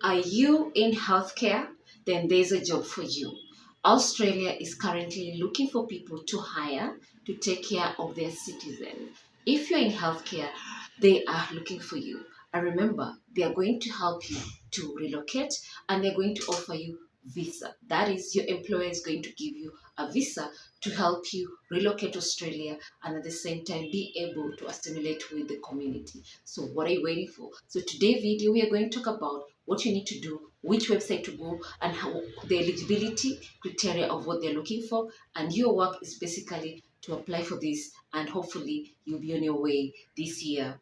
Are you in healthcare? Then there's a job for you. Australia is currently looking for people to hire to take care of their citizens. If you're in healthcare, they are looking for you. And remember, they are going to help you to relocate and they're going to offer you visa. That is, your employer is going to give you a visa to help you relocate to Australia and at the same time be able to assimilate with the community. So what are you waiting for? So today video we are going to talk about what you need to do, which website to go, and how the eligibility criteria of what they're looking for. And your work is basically to apply for this, and hopefully you'll be on your way this year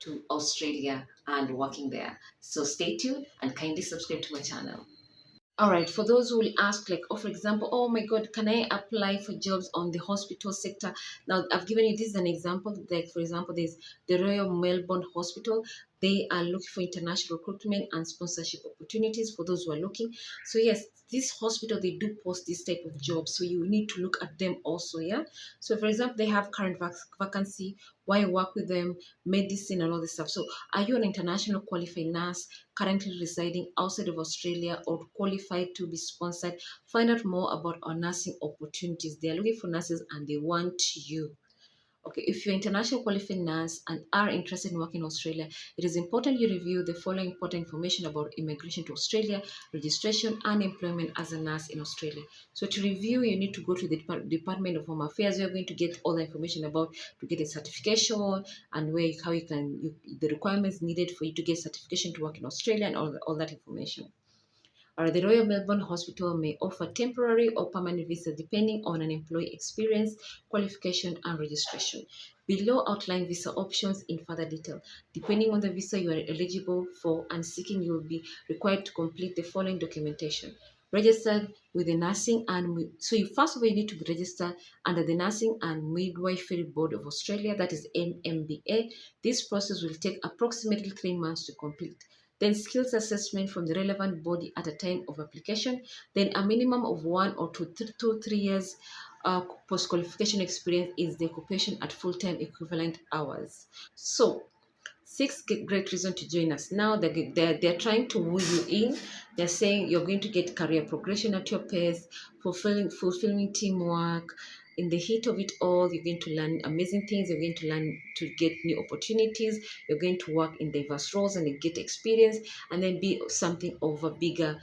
to Australia and working there. So stay tuned and kindly subscribe to my channel. All right, for those who will ask, like, oh, for example, oh my God, can I apply for jobs on the hospital sector? Now, I've given you this as an example. Like, for example, there's the Royal Melbourne Hospital. They are looking for international recruitment and sponsorship opportunities for those who are looking. So, yes, this hospital, they do post this type of jobs. So, you need to look at them also, yeah? So, for example, they have current vacancy, why work with them, medicine, and all this stuff. So, are you an international qualified nurse currently residing outside of Australia or qualified to be sponsored? Find out more about our nursing opportunities. They are looking for nurses and they want you. Okay, if you're an international qualified nurse and are interested in working in Australia, it is important you review the following important information about immigration to Australia, registration, and employment as a nurse in Australia. So to review, you need to go to the Department of Home Affairs. You're going to get all the information about to get a certification and how you can, the requirements needed for you to get certification to work in Australia and all that information. The Royal Melbourne Hospital may offer temporary or permanent visas depending on an employee experience, qualification, and registration. Below outline visa options in further detail. Depending on the visa you are eligible for and seeking, you will be required to complete the following documentation. Registered with the Nursing and so you first of all you need to be registered under the Nursing and Midwifery Board of Australia, that is NMBA. This process will take approximately 3 months to complete. Then skills assessment from the relevant body at a time of application, then a minimum of 1 or 2 to 3 years post-qualification experience is the occupation at full-time equivalent hours. So, six great reasons to join us. Now they're trying to woo you in. They're saying you're going to get career progression at your pace, fulfilling teamwork. In the heat of it all, you're going to learn amazing things. You're going to learn to get new opportunities. You're going to work in diverse roles and get experience, and then be something of a bigger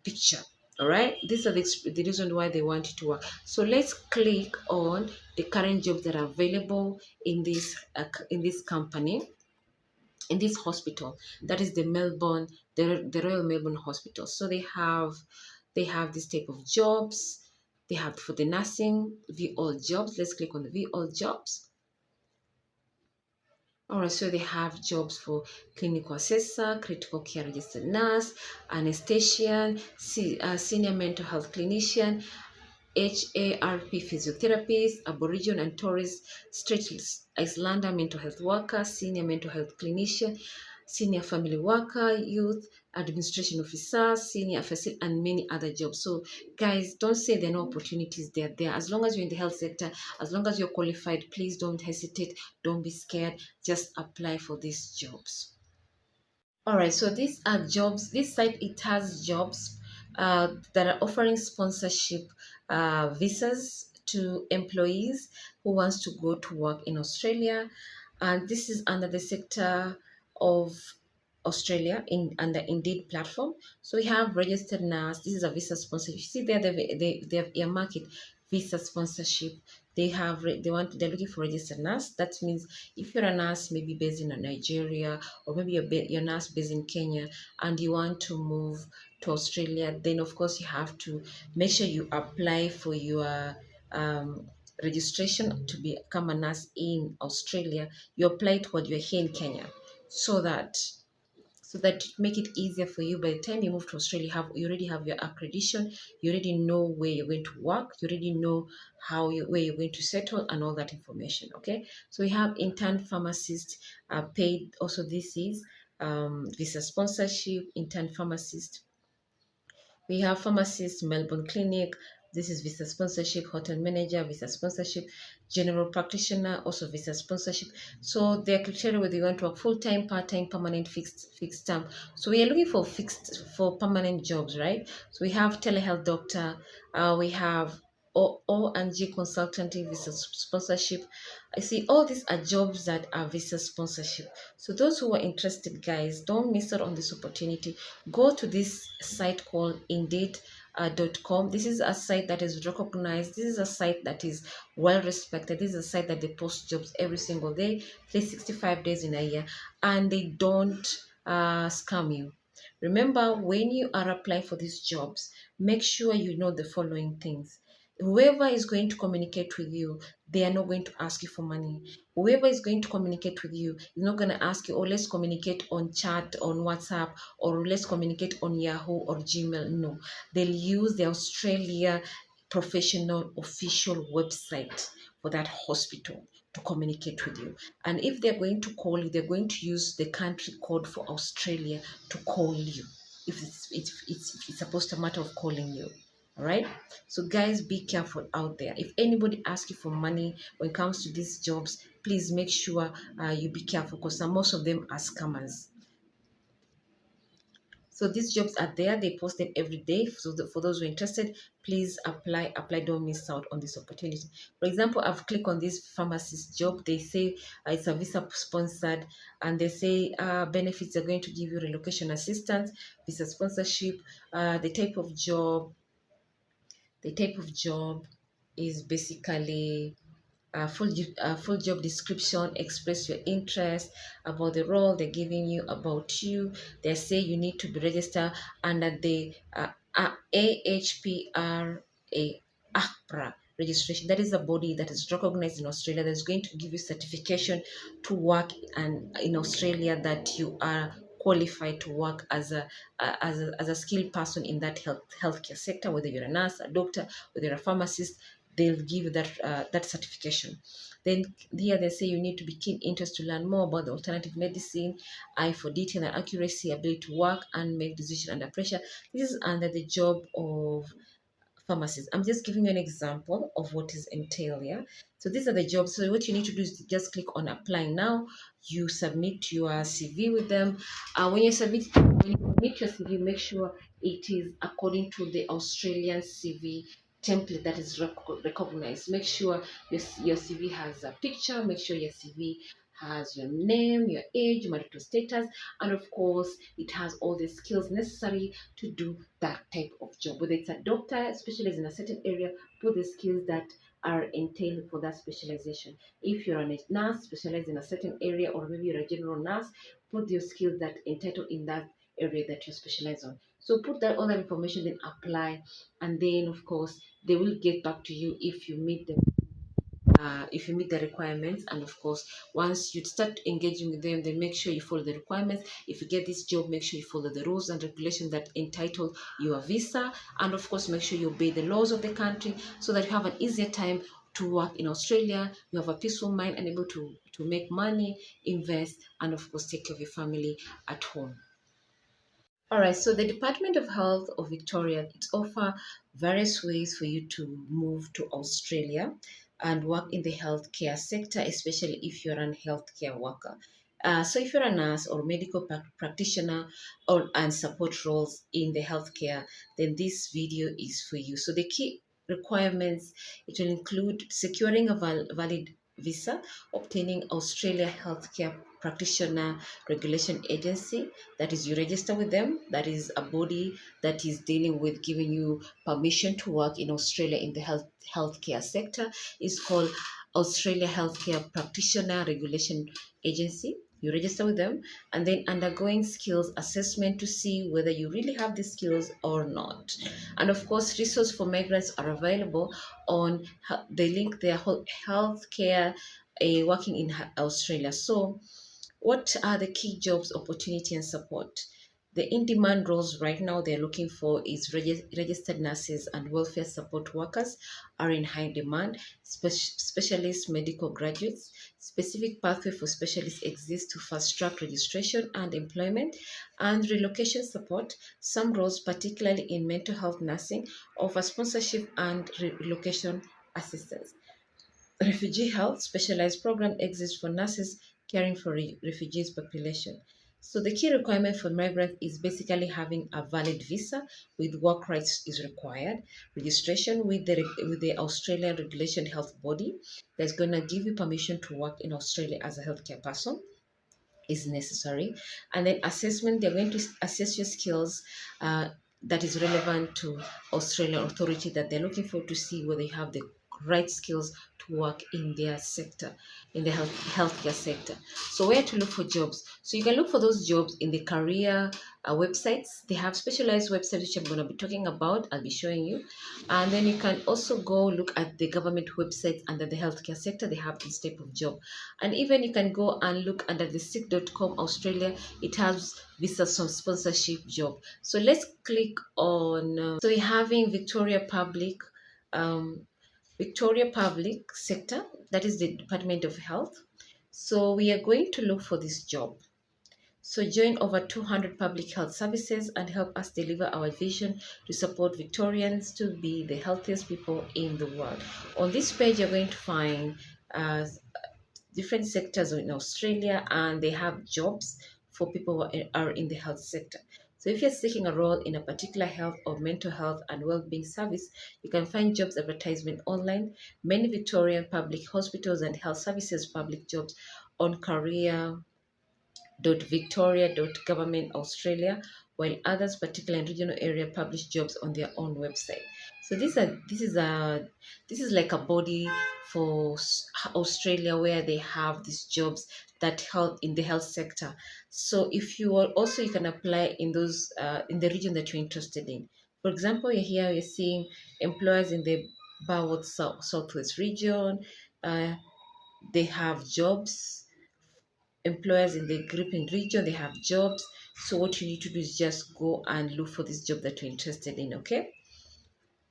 picture. All right, these are the reason why they want you to work. So let's click on the current jobs that are available in this company, in this hospital, that is the Royal Melbourne Hospital. So they have this type of jobs. They have for the nursing, view all jobs. Let's click on the view all jobs. All right, so they have jobs for clinical assessor, critical care registered nurse, anesthesian, senior mental health clinician, HARP physiotherapist, Aboriginal and Torres Strait Islander mental health worker, senior mental health clinician, senior family worker, youth administration officer, senior facility, and many other jobs. So guys, don't say there are no opportunities. They're there. As long as you're in the health sector, as long as you're qualified, please don't hesitate. Don't be scared. Just apply for these jobs. All right, so these are jobs. This site, it has jobs that are offering sponsorship visas to employees who wants to go to work in Australia, and this is under the sector of Australia in under Indeed platform. So we have registered nurse. This is a visa sponsorship. You see there they have earmarked it, visa sponsorship. They're looking for registered nurse. That means if you're a nurse maybe based in Nigeria, or maybe you're a nurse based in Kenya and you want to move to Australia, then of course you have to make sure you apply for your registration to become a nurse in Australia. You apply it while you're here in Kenya, so that it make it easier for you. By the time you move to Australia, you already have your accreditation, you already know where you're going to work, you already know where you're going to settle and all that information. Okay, so we have intern pharmacist paid. Also, this is visa sponsorship, intern pharmacist. We have pharmacist, Melbourne Clinic, This is visa sponsorship, hotel manager, visa sponsorship, general practitioner, also visa sponsorship. So there are criteria whether you want to work full-time, part-time, permanent, fixed term. So we are looking for permanent jobs, right? So we have telehealth doctor, we have O&G consultancy, visa sponsorship. I see all these are jobs that are visa sponsorship. So those who are interested, guys, don't miss out on this opportunity. Go to this site called Indeed.com. This is a site that is recognized. This is a site that is well respected. This is a site that they post jobs every single day, 365 days in a year, and they don't scam you. Remember, when you are applying for these jobs, make sure you know the following things. Whoever is going to communicate with you, they are not going to ask you for money. Whoever is going to communicate with you is not going to ask you, oh, let's communicate on chat, on WhatsApp, or let's communicate on Yahoo or Gmail. No, they'll use the Australia professional official website for that hospital to communicate with you. And if they're going to call you, they're going to use the country code for Australia to call you. If it's supposed to matter of calling you. All right. So guys, be careful out there. If anybody asks you for money when it comes to these jobs, please make sure you be careful because most of them are scammers. So these jobs are there. They post them every day. So for those who are interested, please apply. Don't miss out on this opportunity. For example, I've clicked on this pharmacist job. They say it's a visa sponsored, and they say benefits are going to give you relocation assistance, visa sponsorship, the type of job. The type of job is basically full job description, express your interest about the role they're giving you, about you. They say you need to be registered under the AHPRA AHPRA registration. That is a body that is recognized in Australia that is going to give you certification to work and in Australia that you are qualified to work as a skilled person in that healthcare sector, whether you're a nurse, a doctor, whether you're a pharmacist, they'll give you that certification. Then here they say you need to be keen interest to learn more about the alternative medicine, eye for detail and accuracy, ability to work and make decisions under pressure. This is under the job of pharmacies. I'm just giving you an example of what is entailed here. So these are the jobs. So what you need to do is just click on apply now. You submit your CV with them. When you submit your CV, make sure it is according to the Australian CV template that is recognized. Make sure your CV has a picture. Make sure your CV has your name, your age, marital status, and of course, it has all the skills necessary to do that type of job. Whether it's a doctor specialized in a certain area, put the skills that are entailed for that specialization. If you're a nurse specialized in a certain area, or maybe you're a general nurse, put your skills that entitled in that area that you specialize on. So put that all that information, then apply, and then of course they will get back to you if you meet the requirements. And of course, once you start engaging with them, then make sure you follow the requirements. If you get this job, make sure you follow the rules and regulations that entitle your visa, and of course make sure you obey the laws of the country so that you have an easier time to work in Australia. You have a peaceful mind and able to make money, invest, and of course take care of your family at home. All right, so the Department of Health of Victoria, it offer various ways for you to move to Australia and work in the healthcare sector, especially if you're a healthcare worker. So if you're a nurse or medical practitioner and support roles in the healthcare, then this video is for you. So the key requirements, it will include securing a valid visa, obtaining Australia Healthcare Practitioner Regulation Agency, that is you register with them. That is a body that is dealing with giving you permission to work in Australia in the healthcare sector. It's called Australia Healthcare Practitioner Regulation Agency. You register with them and then undergoing skills assessment to see whether you really have the skills or not. And of course, resources for migrants are available on the link there, healthcare working in Australia. So what are the key jobs, opportunity, and support? The in-demand roles right now they're looking for is registered nurses and welfare support workers are in high demand. Specialist medical graduates, specific pathway for specialists exists to fast-track registration and employment, and relocation support. Some roles, particularly in mental health nursing, offer sponsorship and relocation assistance. Refugee health specialized program exists for nurses caring for refugees population. So the key requirement for migrants is basically having a valid visa with work rights is required, registration with the Australian Regulation Health Body that's going to give you permission to work in Australia as a healthcare person is necessary, and then assessment they're going to assess your skills that is relevant to Australian authority that they're looking for to see whether you have the right skills to work in their sector, in the healthcare sector. So where to look for jobs? So you can look for those jobs in the career websites. They have specialized websites which I'm going to be talking about. I'll be showing you, and then you can also go look at the government websites under the healthcare sector. They have this type of job, and even you can go and look under the sick.com Australia. It has visa sponsorship job. So let's click on so we're having um, Victoria Public Sector, that is the Department of Health. So we are going to look for this job. So join over 200 public health services and help us deliver our vision to support Victorians to be the healthiest people in the world. On this page, you're going to find uh, different sectors in Australia, and they have jobs for people who are in the health sector. So if you're seeking a role in a particular health or mental health and well-being service, you can find jobs advertisement online. Many Victorian public hospitals and health services public jobs on career.victoria.government Australia, while others, particularly in regional area, publish jobs on their own website. So this is like a body for Australia where they have these jobs that help in the health sector. So if you are also you can apply in those in the region that you're interested in. For example, you're seeing employers in the Barwon Southwest region. Uh, they have jobs. Employers in the Gripping region, they have jobs. So what you need to do is just go and look for this job that you're interested in, okay?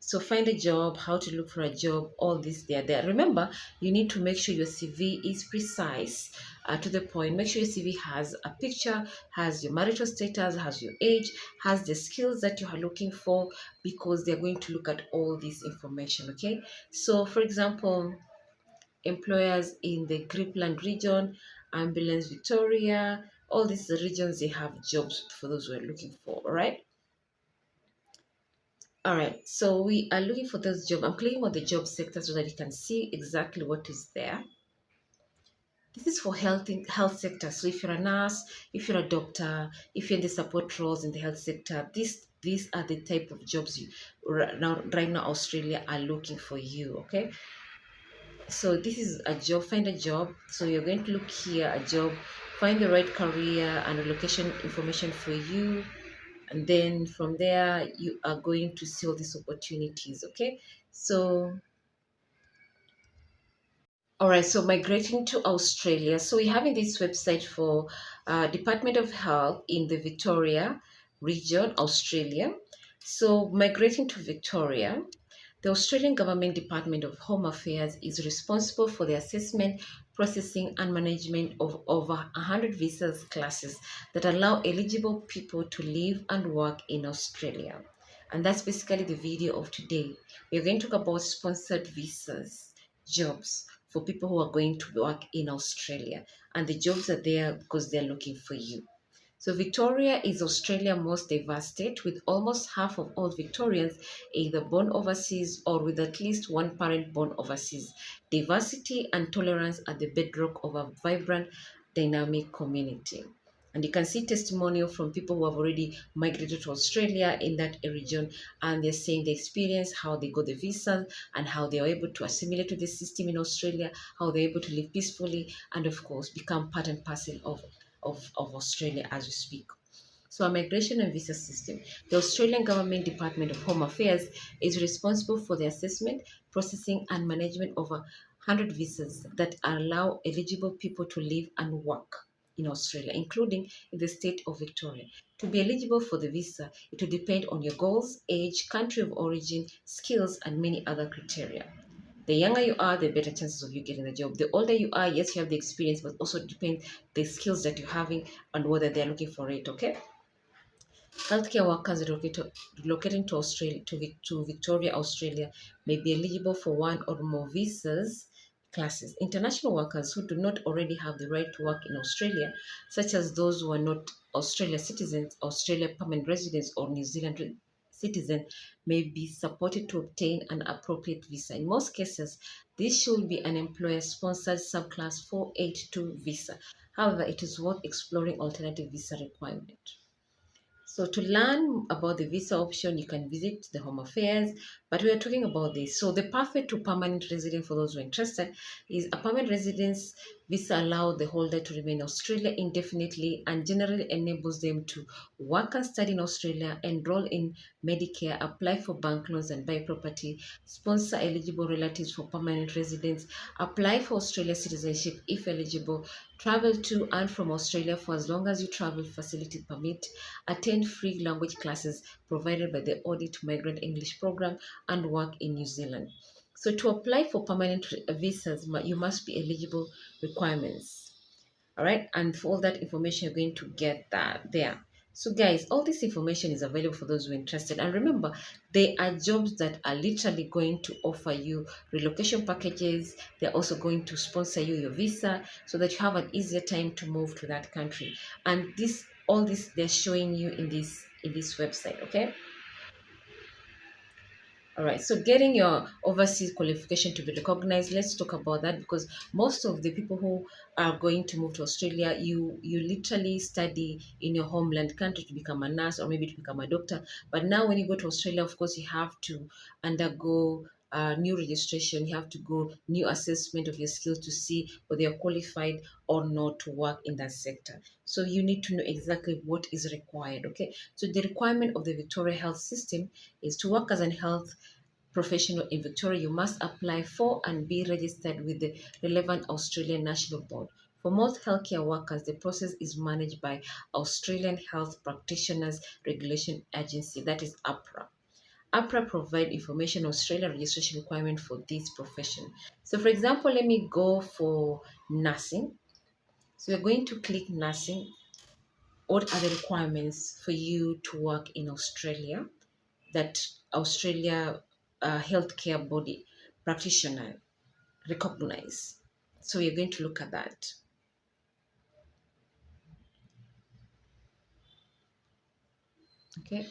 So find a job, how to look for a job, all this there. Remember, you need to make sure your CV is precise, to the point. Make sure your CV has a picture, has your marital status, has your age, has the skills that you are looking for, because they're going to look at all this information, okay? So for example, employers in the Grippland region, Ambulance Victoria, all these regions, they have jobs for those who are looking for, all right? All right, so we are looking for this job. I'm clicking on the job sector so that you can see exactly what is there. This is for health sector. So if you're a nurse, if you're a doctor, if you're in the support roles in the health sector, these are the type of jobs you right now Australia are looking for you. Okay, so this is a job. Find a job. So you're going to look here a job, find the right career and location information for you, and then from there you are going to see all these opportunities. Okay, so all right, so migrating to Australia. So we're having this website for Department of Health in the Victoria region, Australia. So migrating to Victoria, the Australian Government Department of Home Affairs is responsible for the assessment, processing, and management of over 100 visas classes that allow eligible people to live and work in Australia. And that's basically the video of today. We're going to talk about sponsored visas, jobs for people who are going to work in Australia. And the jobs are there because they're looking for you. So Victoria is Australia's most diverse state, with almost half of all Victorians either born overseas or with at least one parent born overseas. Diversity and tolerance are the bedrock of a vibrant, dynamic community. And you can see testimonial from people who have already migrated to Australia in that region, and they're saying the experience, how they got the visa, and how they are able to assimilate to the system in Australia, how they're able to live peacefully, and of course, become part and parcel of Australia as we speak. So, our migration and visa system. The Australian Government Department of Home Affairs is responsible for the assessment, processing, and management of 100 visas that allow eligible people to live and work in Australia, including in the state of Victoria. To be eligible for the visa, it will depend on your goals, age, country of origin, skills, and many other criteria. The younger you are, the better chances of you getting the job. The older you are, yes, you have the experience, but also depends the skills that you're having and whether they're looking for it. Okay. Healthcare workers relocating to Australia to Victoria, Australia, may be eligible for one or more visas classes. International workers who do not already have the right to work in Australia, such as those who are not Australia citizens, Australia permanent residents, or New Zealand citizen, may be supported to obtain an appropriate visa. In most cases, this should be an employer-sponsored subclass 482 visa. However, it is worth exploring alternative visa requirement. So to learn about the visa option, you can visit the Home Affairs, but we are talking about this. So the pathway to permanent resident for those who are interested is a permanent residence visa allows the holder to remain in Australia indefinitely and generally enables them to work and study in Australia, enroll in Medicare, apply for bank loans and buy property, sponsor eligible relatives for permanent residence, apply for Australia citizenship if eligible, travel to and from Australia for as long as you travel facility permit, attend free language classes provided by the Audit Migrant English program, and work in New Zealand. So to apply for permanent visas, you must be eligible requirements. All right, and for all that information, you're going to get that there. So guys, all this information is available for those who are interested. And remember, they are jobs that are literally going to offer you relocation packages. They're also going to sponsor you your visa so that you have an easier time to move to that country. And this, all this, they're showing you in this website. Okay. All right, so getting your overseas qualification to be recognized, let's talk about that because most of the people who are going to move to Australia, you literally study in your homeland country to become a nurse or maybe to become a doctor. But now when you go to Australia, of course, you have to undergo new registration, you have to go new assessment of your skills to see whether you're qualified or not to work in that sector. So you need to know exactly what is required. Okay, so the requirement of the Victoria Health System is to work as a health professional in Victoria, you must apply for and be registered with the relevant Australian National Board. For most healthcare workers, the process is managed by Australian Health Practitioners Regulation Agency, that is APRA. APRA provide information on Australia registration requirement for this profession. So for example, let me go for nursing. So you're going to click nursing. What are the requirements for you to work in Australia that Australia healthcare body practitioner recognize? So we're going to look at that. Okay.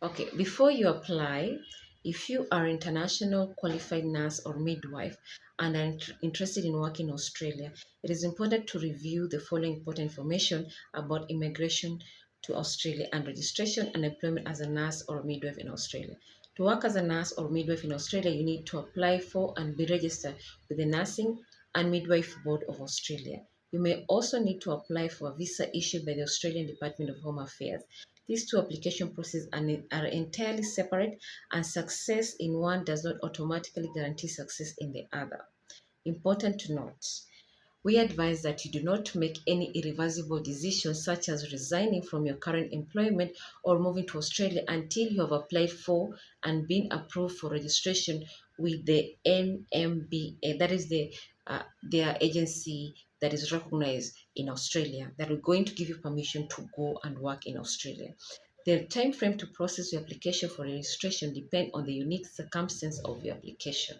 Okay, before you apply, if you are international qualified nurse or midwife and are interested in working in Australia, it is important to review the following important information about immigration to Australia and registration and employment as a nurse or midwife in Australia. To work as a nurse or midwife in Australia, you need to apply for and be registered with the Nursing and Midwife Board of Australia. You may also need to apply for a visa issued by the Australian Department of Home Affairs. These two application processes are entirely separate, and success in one does not automatically guarantee success in the other. Important to note, we advise that you do not make any irreversible decisions such as resigning from your current employment or moving to Australia until you have applied for and been approved for registration with the NMBA. That is their agency that is recognized in Australia that are going to give you permission to go and work in Australia. The time frame to process your application for registration depend on the unique circumstance of your application.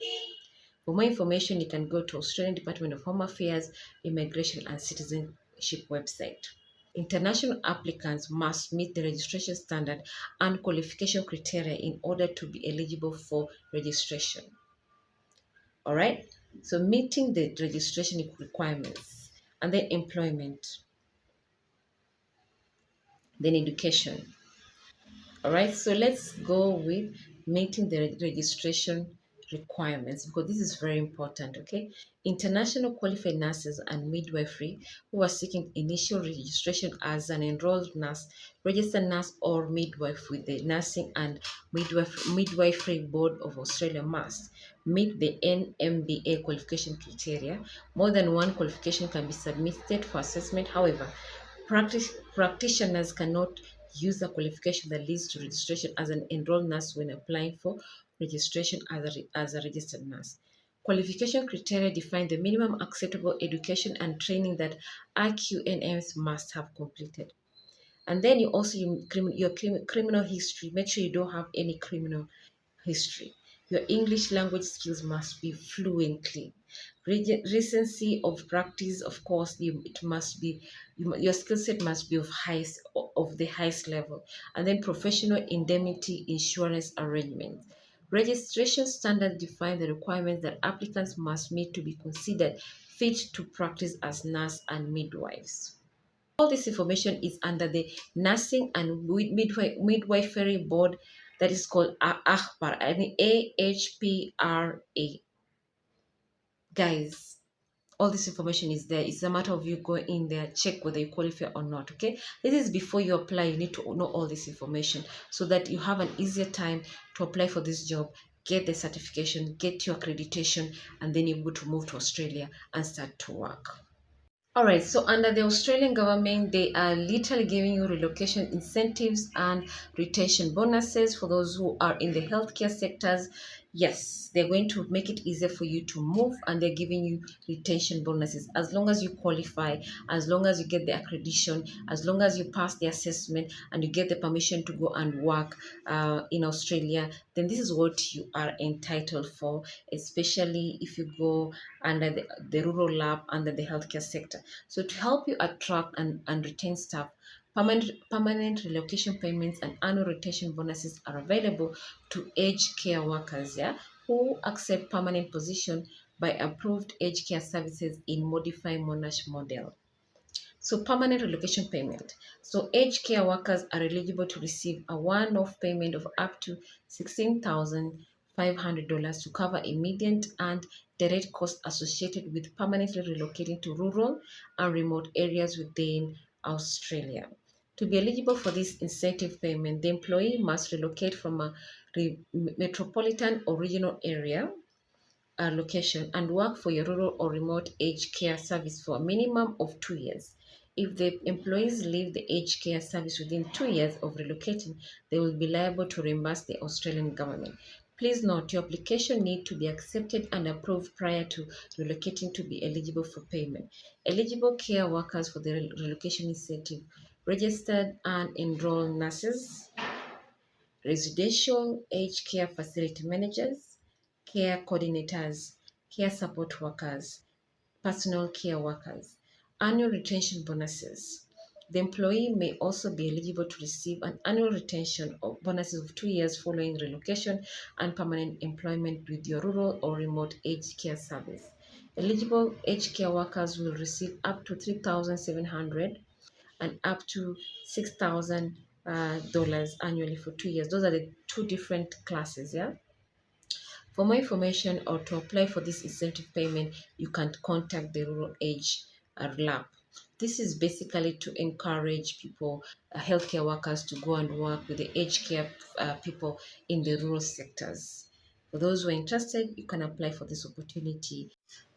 For more information, you can go to Australian Department of Home Affairs, Immigration and Citizenship website. International applicants must meet the registration standard and qualification criteria in order to be eligible for registration. All right, so meeting the registration requirements, and then employment, then education. All right, so let's go with meeting the registration requirements, because this is very important. Okay, international qualified nurses and midwifery who are seeking initial registration as an enrolled nurse, registered nurse, or midwife with the Nursing and Midwifery Board of Australia must meet the NMBA qualification criteria. More than one qualification can be submitted for assessment. However, practitioners cannot use a qualification that leads to registration as an enrolled nurse when applying for registration as a registered nurse. Qualification criteria define the minimum acceptable education and training that RQNMs must have completed. And then you also your criminal history. Make sure you don't have any criminal history. Your English language skills must be fluently. Recency of practice, of course, it must be your skill set must be of the highest level. And then professional indemnity insurance arrangements. Registration standards define the requirements that applicants must meet to be considered fit to practice as nurse and midwives. All this information is under the Nursing and Midwifery Board, that is called AHPRA, AHPRA. Guys, all this information is there. It's a matter of you going in there, check whether you qualify or not. Okay, this is before you apply. You need to know all this information so that you have an easier time to apply for this job, get the certification, get your accreditation, and then you're able to move to Australia and start to work. All right, so under the Australian government, they are literally giving you relocation incentives and retention bonuses for those who are in the healthcare sectors. Yes, they're going to make it easier for you to move, and they're giving you retention bonuses as long as you qualify, as long as you get the accreditation, as long as you pass the assessment and you get the permission to go and work in Australia. Then this is what you are entitled for, especially if you go under the rural lab, under the healthcare sector. So to help you attract and retain staff, permanent relocation payments and annual rotation bonuses are available to aged care workers, who accept permanent position by approved aged care services in modified Monash model. So permanent relocation payment. So aged care workers are eligible to receive a one-off payment of up to $16,500 to cover immediate and direct costs associated with permanently relocating to rural and remote areas within Australia. To be eligible for this incentive payment, the employee must relocate from a metropolitan or regional area location and work for your rural or remote aged care service for a minimum of 2 years. If the employees leave the aged care service within 2 years of relocating, they will be liable to reimburse the Australian government. Please note your application needs to be accepted and approved prior to relocating to be eligible for payment. Eligible care workers for the relocation incentive: registered and enrolled nurses, residential aged care facility managers, care coordinators, care support workers, personal care workers. Annual retention bonuses. The employee may also be eligible to receive an annual retention of bonuses of 2 years following relocation and permanent employment with your rural or remote aged care service. Eligible aged care workers will receive up to $3,700 and up to $6,000 annually for 2 years. Those are the two different classes, yeah? For more information or to apply for this incentive payment, you can contact the Rural Age Lab. This is basically to encourage people, healthcare workers, to go and work with the aged care people in the rural sectors. For those who are interested, you can apply for this opportunity.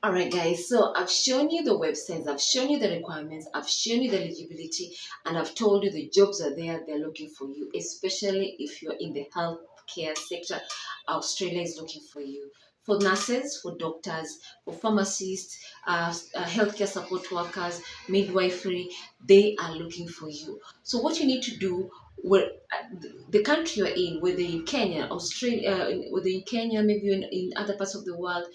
All right, guys, so I've shown you the websites, I've shown you the requirements, I've shown you the eligibility, and I've told you the jobs are there, they're looking for you, especially if you're in the healthcare sector. Australia is looking for you. For nurses, for doctors, for pharmacists, healthcare support workers, midwifery, they are looking for you. So what you need to do, where the country you're in, whether in Kenya, Australia, whether in Kenya, maybe in other parts of the world,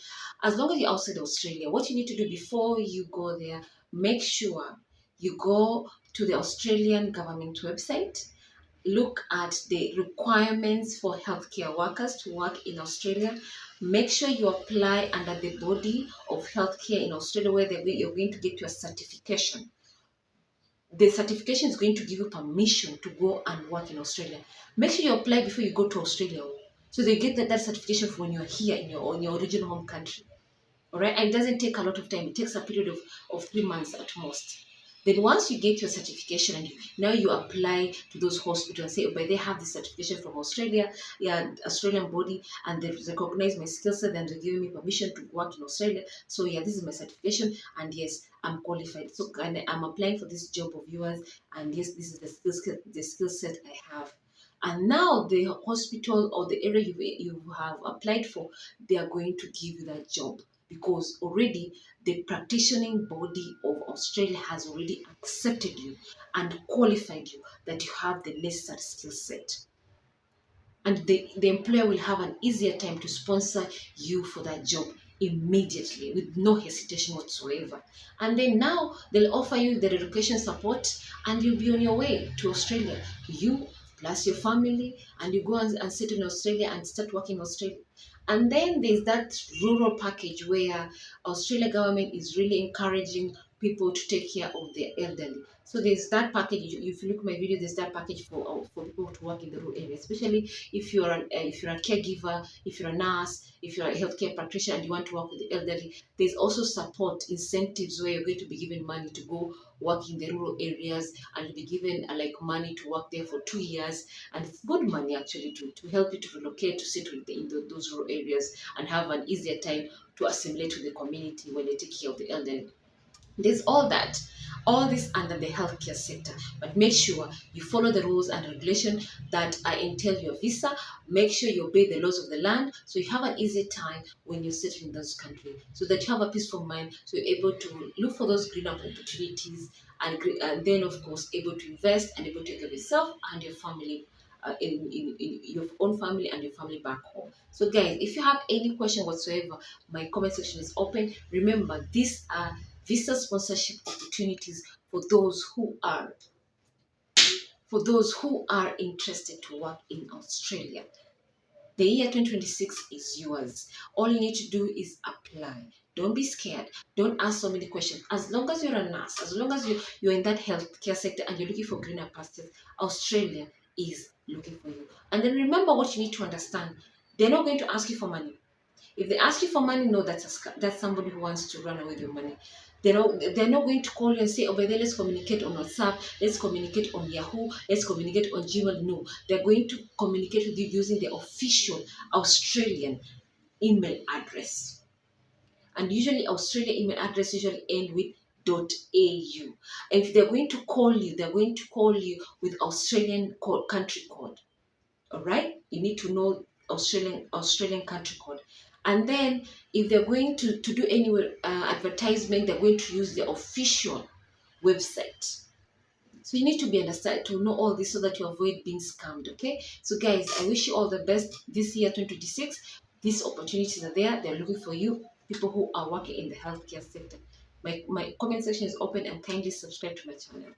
as long as you're outside Australia, what you need to do before you go there, make sure you go to the Australian government website, look at the requirements for healthcare workers to work in Australia. Make sure you apply under the body of healthcare in Australia, where you're going to get your certification. The certification is going to give you permission to go and work in Australia. Make sure you apply before you go to Australia. So they get that certification for when you're here in your original home country. All right, and it doesn't take a lot of time. It takes a period of 3 months at most. Then once you get your certification and now you apply to those hospitals and say, oh, but they have this certification from Australia, yeah, Australian body, and they recognize my skill set and they're giving me permission to work in Australia. So yeah, this is my certification, and yes, I'm qualified. So and I'm applying for this job of yours, and yes, this is the skill set I have. And now the hospital or the area you have applied for, they are going to give you that job, because already the practicing body of Australia has already accepted you and qualified you that you have the necessary skill set. And the employer will have an easier time to sponsor you for that job immediately with no hesitation whatsoever. And then now they'll offer you the relocation support, and you'll be on your way to Australia. You plus your family, and you go and settle in Australia and start working in Australia. And then there's that rural package where Australia government is really encouraging people to take care of their elderly. So there's that package. If you look at my video, there's that package for people to work in the rural area, especially if you're a caregiver, if you're a nurse, if you're a healthcare practitioner and you want to work with the elderly. There's also support incentives where you're going to be given money to go work in the rural areas, and you'll be given like money to work there for 2 years, and it's good money actually to help you to relocate to settle in those rural areas and have an easier time to assimilate with the community when they take care of the elderly. There's all this under the healthcare sector. But make sure you follow the rules and regulations that entail your visa. Make sure you obey the laws of the land so you have an easy time when you settle in those countries, so that you have a peaceful mind, so you're able to look for those green opportunities, and then of course able to invest and able to take care of yourself and your family. In your own family and your family back home. So guys, if you have any question whatsoever, my comment section is open. Remember, these are visa sponsorship opportunities for those who are interested to work in Australia. The year 2026 is yours. All you need to do is apply. Don't be scared. Don't ask so many questions. As long as you're a nurse, as long as you're in that healthcare sector and you're looking for greener pastures, Australia is looking for you. And then remember what you need to understand. They're not going to ask you for money. If they ask you for money, no, that's somebody who wants to run away with your money. They're not going to call you and say, oh, but then let's communicate on WhatsApp, let's communicate on Yahoo, let's communicate on Gmail. No, they're going to communicate with you using the official Australian email address. And usually Australian email address usually end with .au. And if they're going to call you, they're going to call you with Australian country code. All right, you need to know Australian country code. And then if they're going to do any advertisement, they're going to use the official website. So you need to be understand to know all this so that you avoid being scammed. Okay, so guys, I wish you all the best this year 2026. These opportunities are there. They're looking for you, people who are working in the healthcare sector. My comment section is open, and kindly subscribe to my channel.